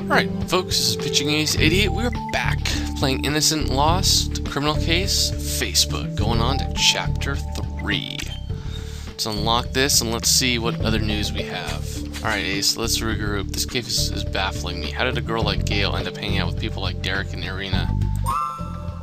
Alright, folks, this is Pitching Ace 88. We're back playing Innocent Lost Criminal Case Facebook, going on to Chapter 3. Let's unlock this and let's see what other news we have. Alright, Ace, let's regroup. This case is baffling me. How did a girl like Gail end up hanging out with people like Derek and Irina?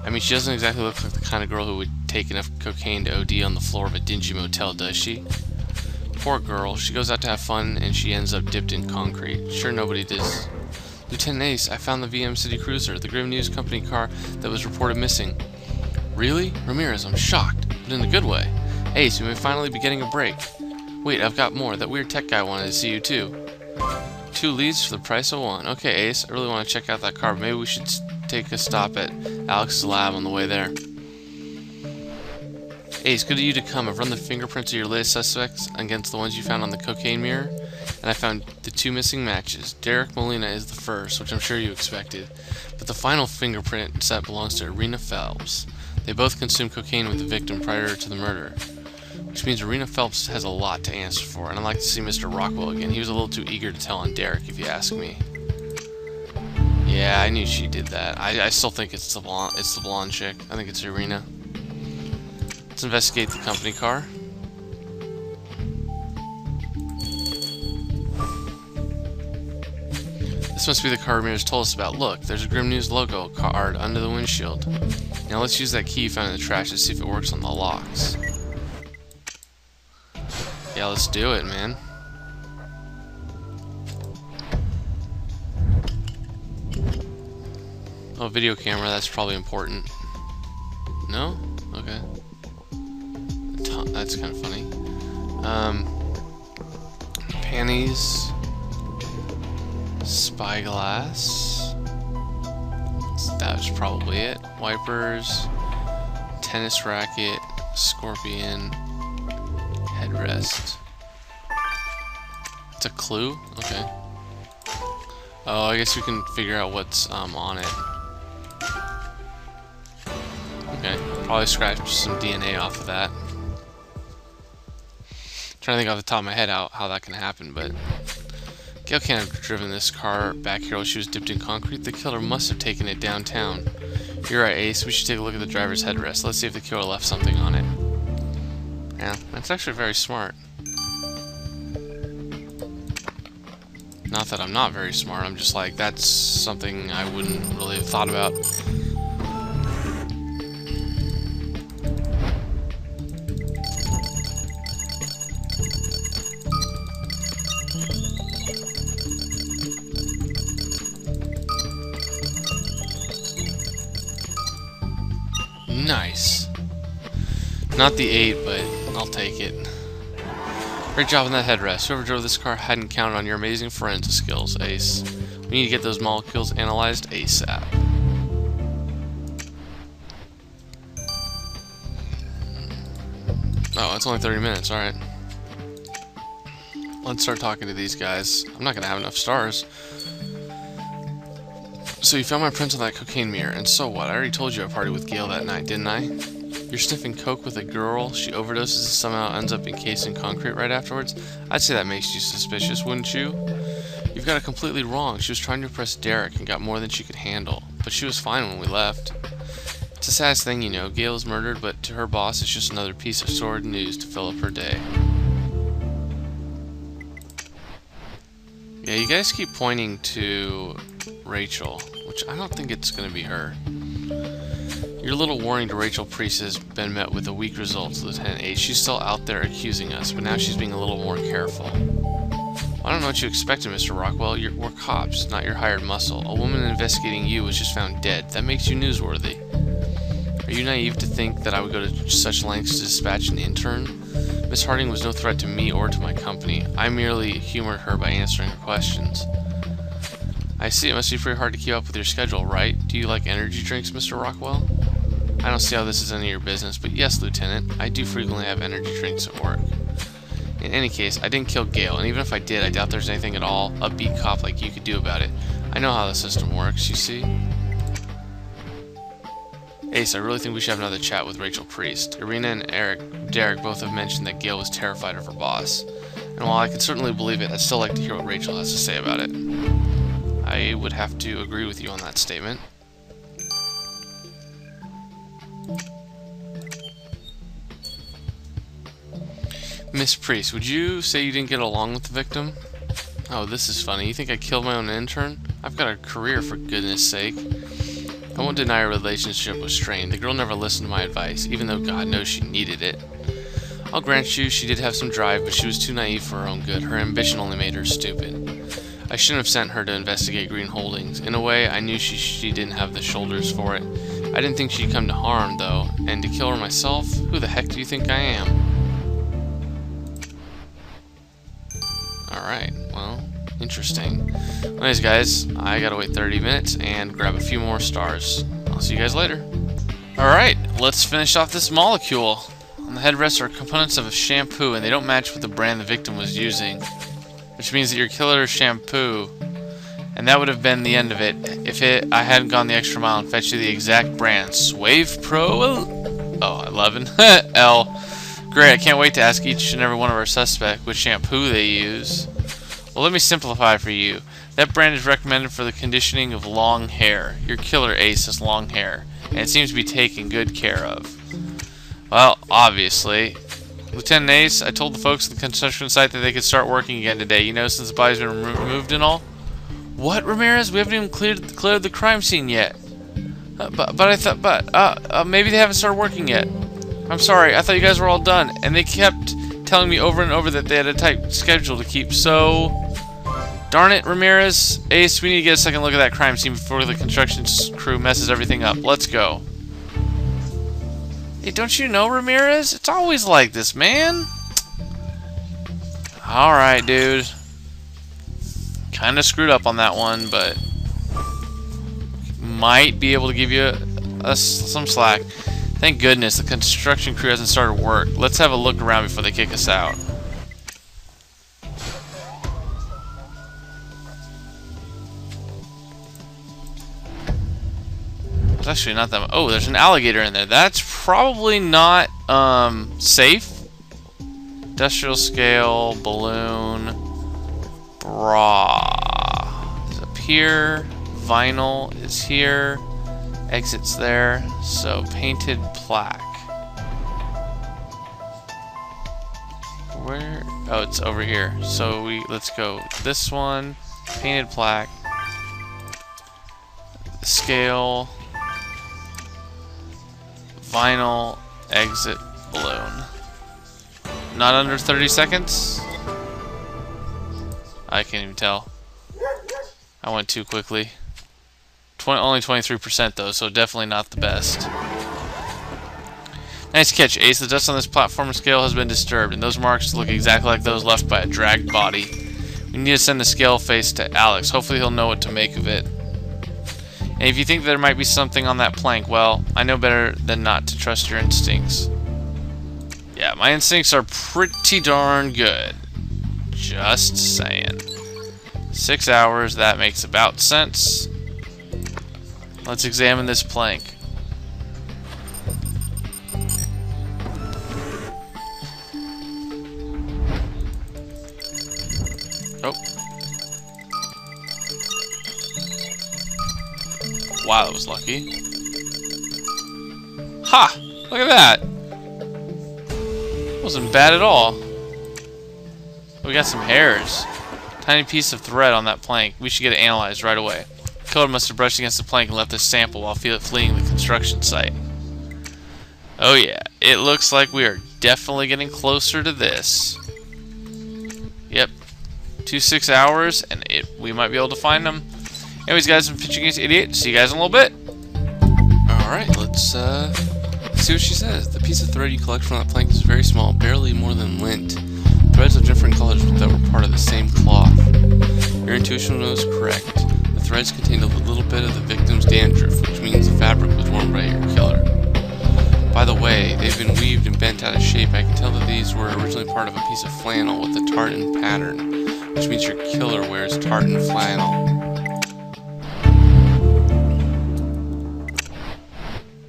I mean, she doesn't exactly look like the kind of girl who would take enough cocaine to OD on the floor of a dingy motel, does she? Poor girl. She goes out to have fun and she ends up dipped in concrete. Sure, nobody does. Lieutenant Ace, I found the VM City Cruiser, the Grim News Company car that was reported missing. Really? Ramirez, I'm shocked, but in a good way. Ace, we may finally be getting a break. Wait, I've got more. That weird tech guy wanted to see you too. 2 leads for the price of 1. Okay, Ace, I really want to check out that car, but maybe we should take a stop at Alex's lab on the way there. Ace, good of you to come. I've run the fingerprints of your latest suspects against the ones you found on the cocaine mirror, and I found the 2 missing matches. Derek Molina is the first, which I'm sure you expected, but the final fingerprint set belongs to Irina Phelps. They both consumed cocaine with the victim prior to the murder, which means Irina Phelps has a lot to answer for, and I'd like to see Mr. Rockwell again. He was a little too eager to tell on Derek, if you ask me. Yeah, I knew she did that. I still think it's the blonde chick. I think it's Irina. Let's investigate the company car. This must be the car Ramirez told us about. Look, there's a Grim News logo card under the windshield. Now let's use that key you found in the trash to see if it works on the locks. Yeah, let's do it, man. Oh, video camera, that's probably important. No? Okay. That's kind of funny. Panties. Spyglass. That was probably it. Wipers. Tennis racket. Scorpion. Headrest. It's a clue? Okay. Oh, I guess we can figure out what's on it. Okay. Probably scratch some DNA off of that. Trying to think off the top of my head how that can happen, but Gail can't have driven this car back here while she was dipped in concrete. The killer must have taken it downtown. You're right, Ace. We should take a look at the driver's headrest. Let's see if the killer left something on it. Yeah, that's actually very smart. Not that I'm not very smart, I'm just like, that's something I wouldn't really have thought about. Nice. Not the 8, but I'll take it. Great job on that headrest. Whoever drove this car hadn't counted on your amazing forensic skills, Ace. We need to get those molecules analyzed ASAP. Oh, it's only 30 minutes, alright. Let's start talking to these guys. I'm not gonna have enough stars. So you found my prints on that cocaine mirror, and so what? I already told you I partied with Gail that night, didn't I? You're sniffing coke with a girl, she overdoses and somehow ends up encased in concrete right afterwards? I'd say that makes you suspicious, wouldn't you? You've got it completely wrong. She was trying to impress Derek and got more than she could handle, but she was fine when we left. It's a sad thing, you know. Gail is murdered, but to her boss it's just another piece of sordid news to fill up her day. Yeah, you guys keep pointing to Rachel, which I don't think it's going to be her. Your little warning to Rachel Priest has been met with a weak result, Lieutenant Ace. She's still out there accusing us, but now she's being a little more careful. I don't know what you expected, Mr. Rockwell. We're cops, not your hired muscle. A woman investigating you was just found dead. That makes you newsworthy. Are you naive to think that I would go to such lengths to dispatch an intern? Miss Harding was no threat to me or to my company. I merely humored her by answering her questions. I see, it must be pretty hard to keep up with your schedule, right? Do you like energy drinks, Mr. Rockwell? I don't see how this is any of your business, but yes, Lieutenant, I do frequently have energy drinks at work. In any case, I didn't kill Gail, and even if I did, I doubt there's anything at all a beat cop like you could do about it. I know how the system works, you see? Ace, I really think we should have another chat with Rachel Priest. Irina and Derek both have mentioned that Gail was terrified of her boss. And while I can certainly believe it, I'd still like to hear what Rachel has to say about it. I I would have to agree with you on that statement. Miss Priest, would you say you didn't get along with the victim? Oh, this is funny. You think I killed my own intern? I've got a career, for goodness sake. I won't deny a relationship was strained. The girl never listened to my advice, even though God knows she needed it. I'll grant you, she did have some drive, but she was too naive for her own good. Her ambition only made her stupid. I shouldn't have sent her to investigate Green Holdings. In a way, I knew she didn't have the shoulders for it. I didn't think she'd come to harm, though, and to kill her myself? Who the heck do you think I am? Alright, well, interesting. Anyways, guys, I gotta wait 30 minutes and grab a few more stars. I'll see you guys later. Alright, let's finish off this molecule. On the headrest are components of a shampoo, and they don't match with the brand the victim was using. Which means that your killer is shampoo. And that would have been the end of it if I hadn't gone the extra mile and fetched you the exact brand. Swave Pro 11 L. Great, I can't wait to ask each and every one of our suspects which shampoo they use. Well, let me simplify for you. That brand is recommended for the conditioning of long hair. Your killer, Ace, has long hair, and it seems to be taken good care of. Well, obviously. Lieutenant Ace, I told the folks at the construction site that they could start working again today, you know, since the body's been removed and all. What, Ramirez? We haven't even cleared the crime scene yet. Maybe they haven't started working yet. I'm sorry, I thought you guys were all done, and they kept telling me over and over that they had a tight schedule to keep, so... Darn it, Ramirez. Ace, we need to get a second look at that crime scene before the construction crew messes everything up. Let's go. Hey, don't you know, Ramirez? It's always like this, man. Alright, dude. Kinda screwed up on that one, but... might be able to give you some slack. Thank goodness the construction crew hasn't started work. Let's have a look around before they kick us out. It's actually not that much. Oh, there's an alligator in there. That's probably not safe. Industrial scale, balloon, bra is up here. Vinyl is here. Exits there. So painted plaque. Where? Oh, it's over here. So let's go this one. Painted plaque. Scale. Vinyl. Exit. Balloon. Not under 30 seconds? I can't even tell. I went too quickly. Only 23% though, so definitely not the best. Nice catch, Ace. The dust on this platform scale has been disturbed, and those marks look exactly like those left by a dragged body. We need to send the scale face to Alex. Hopefully he'll know what to make of it. And if you think there might be something on that plank, well, I know better than not to trust your instincts. Yeah, my instincts are pretty darn good. Just saying. 6 hours, that makes about sense. Let's examine this plank. Oh. Wow, that was lucky. Ha! Look at that! Wasn't bad at all. We got some hairs. Tiny piece of thread on that plank. We should get it analyzed right away. The killer must have brushed against the plank and left this sample while fleeing the construction site. Oh yeah, it looks like we are definitely getting closer to this. Yep. 6 hours, and we might be able to find them. Anyways, guys, I'm Pitching Against Idiot. See you guys in a little bit. Alright, let's see what she says. The piece of thread you collect from that plank is very small, barely more than lint. Threads of different colors that were part of the same cloth. Your intuition was correct. The threads contained a little bit of the victim's dandruff, which means the fabric was worn by your killer. By the way, they've been weaved and bent out of shape. I can tell that these were originally part of a piece of flannel with a tartan pattern, which means your killer wears tartan flannel.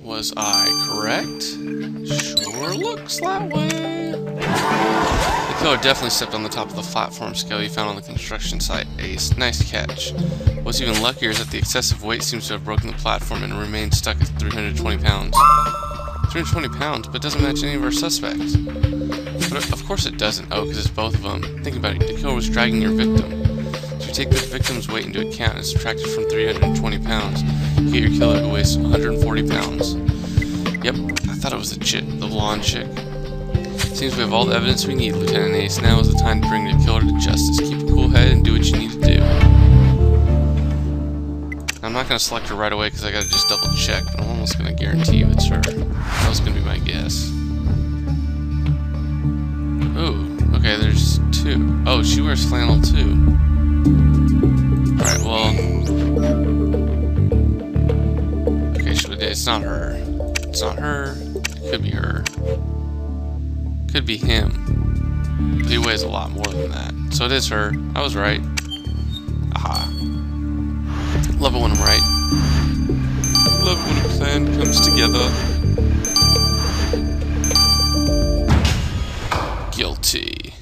Was I correct? Sure looks that way. The killer definitely stepped on the top of the platform scale you found on the construction site, Ace. Nice catch. What's even luckier is that the excessive weight seems to have broken the platform and remained stuck at 320 pounds. 320 pounds, but doesn't match any of our suspects. But of course it doesn't. Oh, because it's both of them. Think about it. The killer was dragging your victim. So you take the victim's weight into account and subtract it from 320 pounds. You get your killer who weighs 140 pounds. Yep, I thought it was the chick, the blonde chick. Seems we have all the evidence we need, Lieutenant Ace. Now is the time to bring the killer to justice. Keep a cool head and do what you need to do. I'm not going to select her right away because I got to just double check, but I'm almost going to guarantee you it's her. That was going to be my guess. Ooh, okay, there's two. Oh, she wears flannel too. Alright, well... Okay, it's not her. It's not her. It could be her. Could be him. But he weighs a lot more than that. So it is her. I was right. Aha. Love it when I'm right. Love it when a plan comes together. Guilty.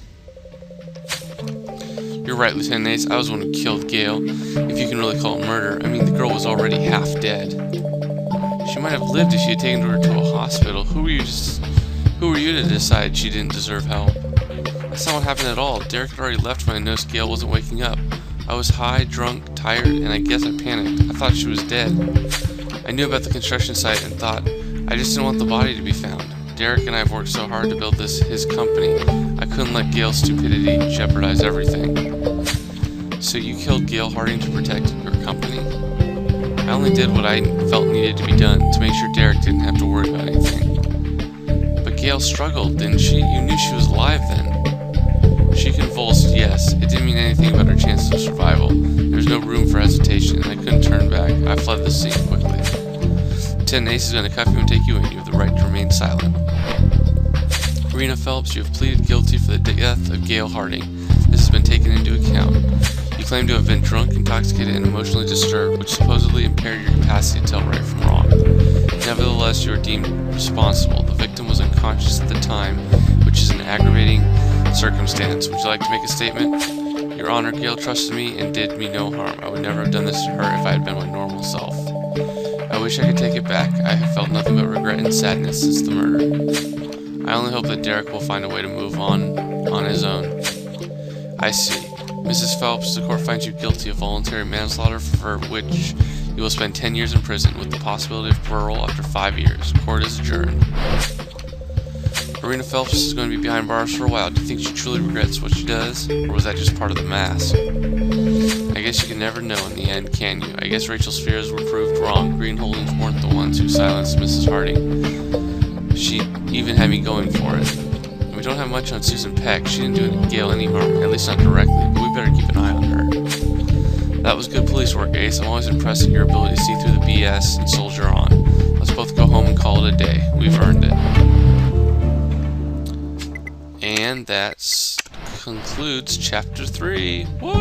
You're right, Lieutenant Ace. I was the one who killed Gail. If you can really call it murder. I mean, the girl was already half dead. She might have lived if she had taken her to a hospital. Who were you to decide she didn't deserve help? That's not what happened at all. Derek had already left when I noticed Gail wasn't waking up. I was high, drunk, tired, and I guess I panicked. I thought she was dead. I knew about the construction site and thought, I just didn't want the body to be found. Derek and I have worked so hard to build his company. I couldn't let Gail's stupidity jeopardize everything. So you killed Gail Harding to protect your company? I only did what I felt needed to be done to make sure Derek didn't have to worry about anything. But Gail struggled, didn't she? You knew she was alive then. She convulsed, yes. It didn't mean anything about her chances of survival. There was no room for hesitation, and I couldn't turn back. I fled the scene quickly. Lieutenant Ace is going to cuff you and take you in. You have the right to remain silent. Rena Phelps, you have pleaded guilty for the death of Gail Harding. This has been taken into account. You claim to have been drunk, intoxicated, and emotionally disturbed, which supposedly impaired your capacity to tell right from wrong. Nevertheless, you are deemed responsible. The victim was unconscious at the time, which is an aggravating circumstance. Would you like to make a statement? Your Honor, Gail trusted me and did me no harm. I would never have done this to her if I had been my normal self. I wish I could take it back. I have felt nothing but regret and sadness since the murder. I only hope that Derek will find a way to move on his own. I see. Mrs. Phelps, the court finds you guilty of voluntary manslaughter, for which you will spend 10 years in prison with the possibility of parole after 5 years. Court is adjourned. Rena Phelps is going to be behind bars for a while. Do you think she truly regrets what she does? Or was that just part of the mask? I guess you can never know in the end, can you? I guess Rachel's fears were proved wrong. Green Holdings weren't the ones who silenced Mrs. Harding. She even had me going for it. We don't have much on Susan Peck. She didn't do Gail any harm, at least not directly, but we better keep an eye on her. That was good police work, Ace. I'm always impressed at your ability to see through the BS and soldier on. Let's both go home and call it a day. We've earned it. And that concludes Chapter 3. What?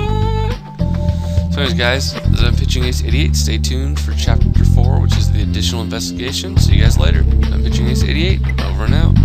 So anyways, guys, this is Pitching Ace 88. Stay tuned for Chapter 4, which is the additional investigation. See you guys later. I'm Pitching Ace 88. Over and out.